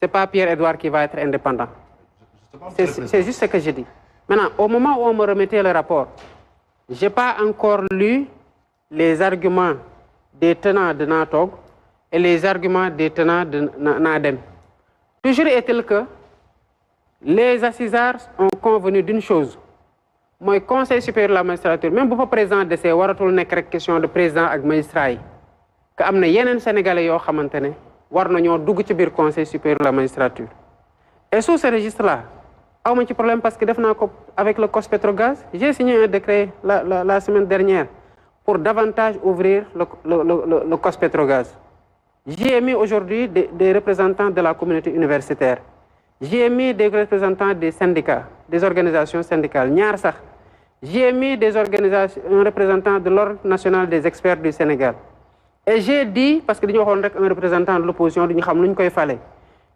c'est pas Pierre-Edouard qui va être indépendant. C'est juste ce que je dis. Maintenant, au moment où on me remettait le rapport, je n'ai pas encore lu les arguments des tenants de Natog et les arguments des tenants de Nadem. Toujours est-il que les assisards ont convenu d'une chose. Moi, Conseil supérieur de la magistrature, même si le président de ces waratul nek question de président et magistrat, que amna yenen sénégalais yo xamantene war nañu dugg ci bir Conseil supérieur de la magistrature. Et sous ce registre là, awma ci problème parce que def nako avec le COS Petrogaz, j'ai signé un décret la semaine dernière pour davantage ouvrir le COS Petrogaz. J'ai mis aujourd'hui des représentants de la communauté universitaire. J'ai mis des représentants des syndicats, des organisations syndicales. J'ai mis un représentant de l'Ordre national des experts du Sénégal. Et j'ai dit, parce que nous avons un représentant de l'opposition,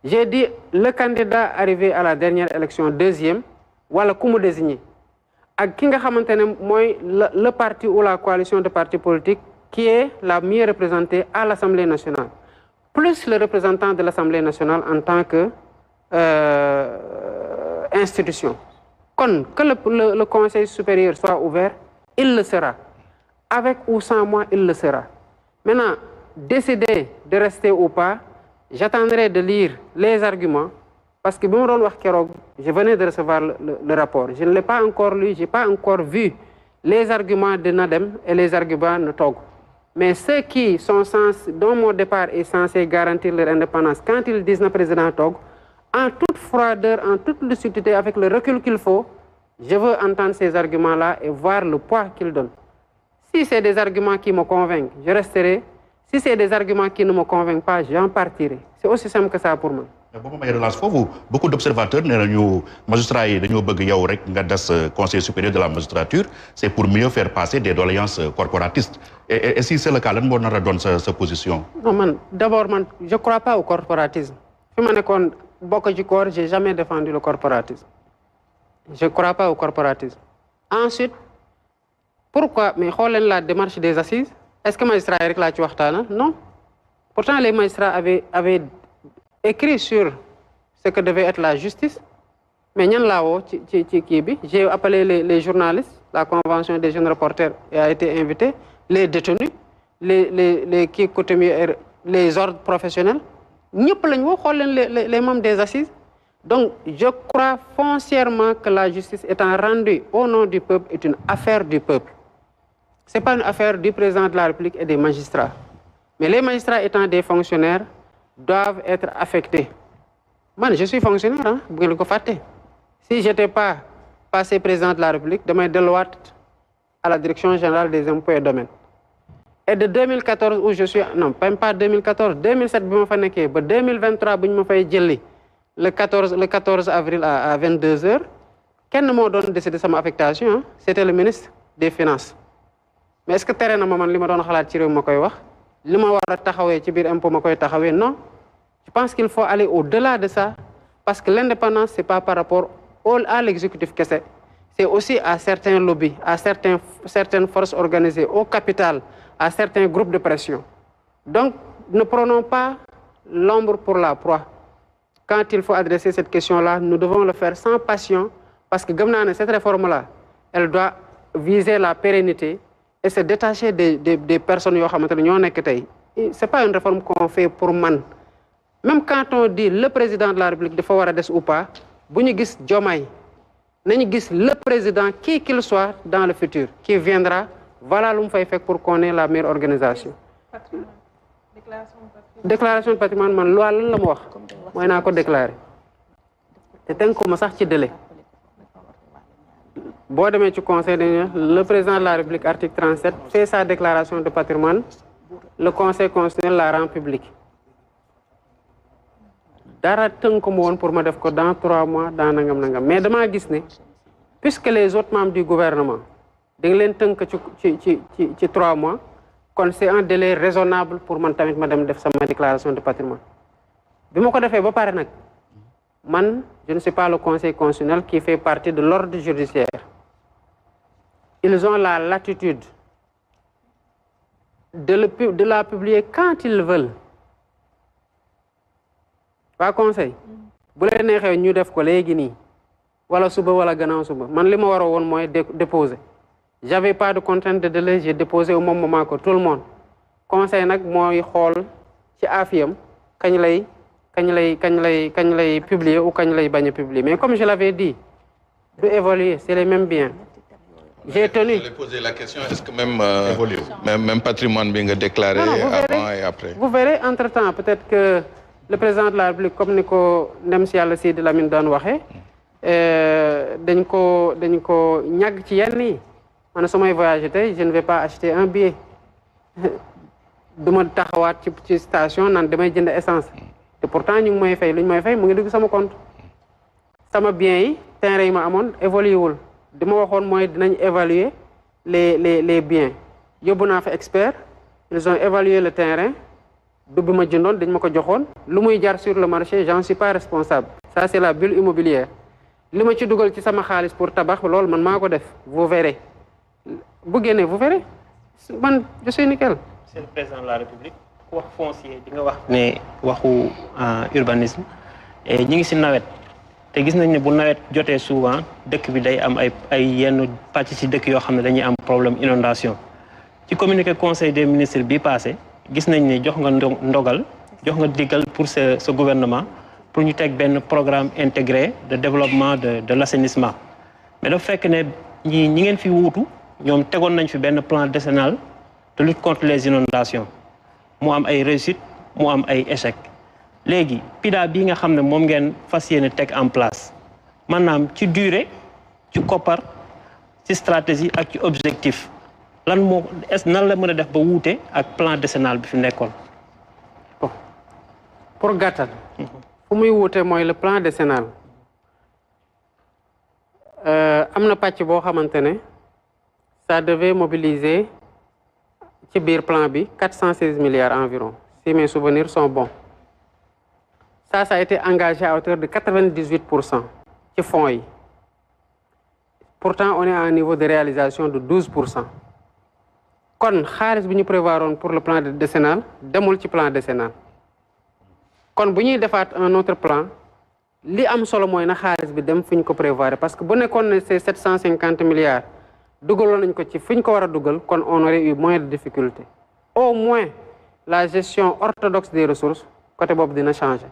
j'ai dit, le candidat arrivé à la dernière élection, deuxième, voilà comment désigner. Et qui le parti ou la coalition de partis politiques qui est la mieux représentée à l'Assemblée nationale, plus le représentant de l'Assemblée nationale en tant que institution. Que le Conseil supérieur soit ouvert, il le sera. Avec ou sans moi, il le sera. Maintenant, décider de rester ou pas, j'attendrai de lire les arguments, parce que je venais de recevoir le rapport. Je ne l'ai pas encore lu, je n'ai pas encore vu les arguments de Nadem et les arguments de Togo. Mais ceux qui sont censés, dont mon départ est censé garantir leur indépendance, quand ils disent le président Togo, en toute froideur, en toute lucidité, avec le recul qu'il faut, je veux entendre ces arguments-là et voir le poids qu'ils donnent. Si c'est des arguments qui me convainquent, je resterai. Si c'est des arguments qui ne me convainquent pas, j'en partirai. C'est aussi simple que ça pour moi. Beaucoup d'observateurs, magistrats, Conseil supérieur de la magistrature, c'est pour mieux faire passer des doléances corporatistes. Et si c'est le cas, on donne sa position. Non, d'abord, je ne crois pas au corporatisme. Je n'ai jamais défendu le corporatisme. Je ne crois pas au corporatisme. Ensuite, pourquoi mais la démarche des assises? Est-ce que les magistrats Eric Lachouachtana? Non. Pourtant, les magistrats avaient écrit sur ce que devait être la justice. Mais j'ai appelé les journalistes, la convention des jeunes reporters a été invitée, les détenus, les ordres professionnels. Les membres des assises. Donc, je crois foncièrement que la justice étant rendue au nom du peuple est une affaire du peuple. Ce n'est pas une affaire du président de la République et des magistrats. Mais les magistrats étant des fonctionnaires doivent être affectés. Moi, je suis fonctionnaire, hein, si je n'étais pas passé président de la République, demain de loi à la direction générale des impôts et domaines. Et de 2014 où je suis, non, même pas 2014, 2007, 2023, le 14 avril à 22h, quel m'a donné décidé de ma affectation? Hein? C'était le ministre des Finances. Mais est-ce que terrain na moment li ma doon xalaat ci réew ma koy wax li ma war a taxawee ci biir impôt ma koy taxawee? Non. Je pense qu'il faut aller au-delà de ça parce que l'indépendance c'est pas par rapport à l'exécutif que c'est aussi à certains lobbies, à certaines forces organisées, au capital, à certains groupes de pression. Donc ne prenons pas l'ombre pour la proie. Quand il faut adresser cette question-là, nous devons le faire sans passion parce que cette réforme-là, elle doit viser la pérennité et se détacher des personnes qui sont ce n'est pas une réforme qu'on fait pour man. Même quand on dit le président de la République de Fawarades ou pas, si nous voyons Diomaye, le président, qui qu'il soit dans le futur, qui viendra, voilà ce qu'on fait pour qu'on ait la meilleure organisation. Déclaration de patrimoine, man loi la wax moy na ko déclarer té tank ko ma sax ci délai bo démé ci conseil le président de la République article 37 fait sa déclaration de patrimoine, le conseil constitutionnel la rend publique dara tank mo won pour ma def ko dans 3 mois dans nangam mais dama gis né puisque les autres membres du gouvernement dañ leen tank ci 3 mois c'est un délai raisonnable pour moi de faire ma déclaration de patrimoine. Si je l'ai fait, je ne suis pas le conseil constitutionnel qui fait partie de l'ordre judiciaire. Ils ont la latitude de la publier quand ils veulent. waa conseil bu leen neexee ñu def ko léegi nii wala suba wala gannaaw suba man li ma war a woon mooy déposer j'avais pas de contrainte de délai j'ai déposé au même moment que tout le monde conseil nag mooy xool ci afiyam kañ lay publier ou kañ lay bañ a publier mais comme je l'avais dit du évoluer c'est les mêmes biens j'ai tenu. Je vais poser la question, est-ce que même patrimoine bi nga déclaré avant et après? Vous verrez entre-temps peut-être que le président de la République comme ni ko ndem si yàlla Sidi Lamine doon waxee dañ ko ñàgg ci yenn yi man su may voyager tey je ne vais pas acheter un billet du ma taxawaat ci station naan damay jënd essence te pourtant ñu ngi may fay lu ñu may fay mu ngi dugg sama compte sama bien yi terrain yi ma amoon évolué wul di ma waxoon mooy dinañ évaluer les biens yóbbu naa fa expert ils ont évalué le terrain du bi ma jëndoon dañ ma ko joxoon lu muy jar sur le marché j'en suis pas responsable ça c'est la bulle immobilière li ma ci dugal ci sama xaalis pour tabax loolu man maa ko def vous verrez bu génnee vous verrez man je suis nickel. c'est le président de la République ku wax foncier di nga wax ne waxu urbanisme et ñi ngi si nawet te gis nañ ne bu nawet jotee souvent dëkk bi day am ay yenn pàcc ci dëkk yoo xam ne dañuy am problème inondation ci communiqué conseil des ministres bi passé gis nañ ne jox nga ndogal jox nga diggal pour ce gouvernement pour ñu teg benn programme intégré de développement de l'assainissement mais dafa fekk ne ñi ngeen fi wuutu ñoom tegoon nañ fi benn plan décennal de lutte contre les inondations mu am ay réussite mu am ay échec léegi PIDA bii nga xam ne moom ngeen fas yéene teg en place maanaam ci durée ci koppar ci stratégie ak ci objectif lan moo nan la mën a def ba wuute ak plan décennal bi fi nekkoon. bon pour gàttal. fu muy wuute mooy le plan décennal am na pàcc boo xamante ne ça devait mobiliser ci biir plan bi 416 milliards environ si mes souvenirs sont bons. Ça a été engagé à hauteur de 98% ci fonds yi pourtant on est à un niveau de réalisation de 12%. kon xaalis bi ñu prévoiroon pour le plan décennal demul ci plan décennal kon bu ñuy defaat un autre plan li am solo mooy na xaalis bi dem fu ñu ko prévoir parce que bu nekkoon ne c'est 750 milliards dugaloon nañ ko ci fu ñu ko war a dugal kon on aurait eu moins de difficultés au moins la gestion orthodoxe des ressources côté boobu dina changer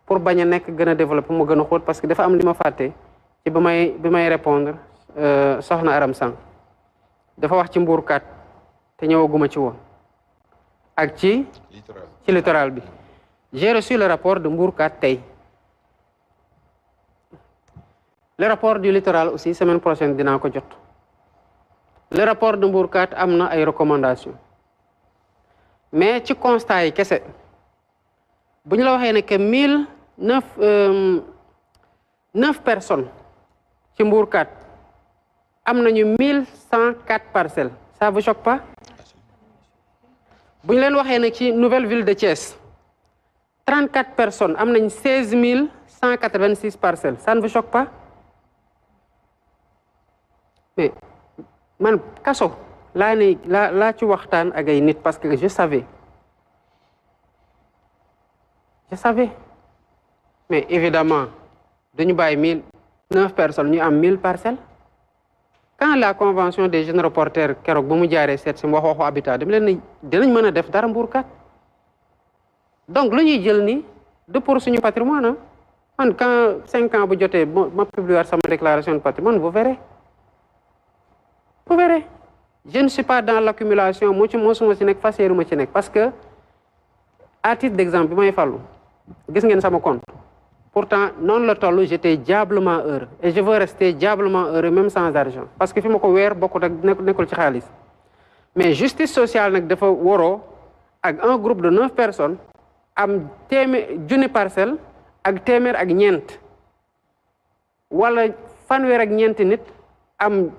pour bañ a nekk gën a développer mu gën a xóot parce que dafa am li ma fàtte ci bi may répondre soxna Aram Sang dafa wax ci mbuurkat te ñëwaguma ci woon ak ci littoral bi j'ai reçu le rapport de mbuurkat tey le rapport du littoral aussi semaine prochaine dinaa ko jot le rapport de mbuurkat am na ay recommandations mais ci constat yi kese bu ñu la waxee ne que 9 personnes ci mbuurkat am nañu 1104 parcelles ça vous choque pas bu ñu leen waxee ne ci nouvelle ville de Thiès 34 personnes am nañ 16 186 parcelles ça ne vous choque pas mais man kaso laa ci waxtaan ak ay nit parce que je savais mais évidemment dañu bàyyi 9 personnes ñu am 1000 parcelles quand la convention des jeunes reporters keroog ba mu jaaree seet si waxu habitat dama leen ne dinañ mën a def dara mbuurkat donc lu ñuy jël ni de pour suñu patrimoine man quand 5 ans bu jotee ma publier sama déclaration de patrimoine vous verrez je ne suis pas dans l'accumulation mosuma ci nekk faseeruma ci nekk parce que à titre d'exemple bi may fàllu gis ngeen sama compte pourtant noonu la toll j'étais diablement heureux et je veux rester diablement heureux même sans argent parce que fi ma ko weer bokkut ak nekkul ci xaalis mais justice sociale nag dafa waroo ak un groupe de 9 personnes am junni parcelle ak téeméer ak ñeent wala fanweer ak ñeenti nit am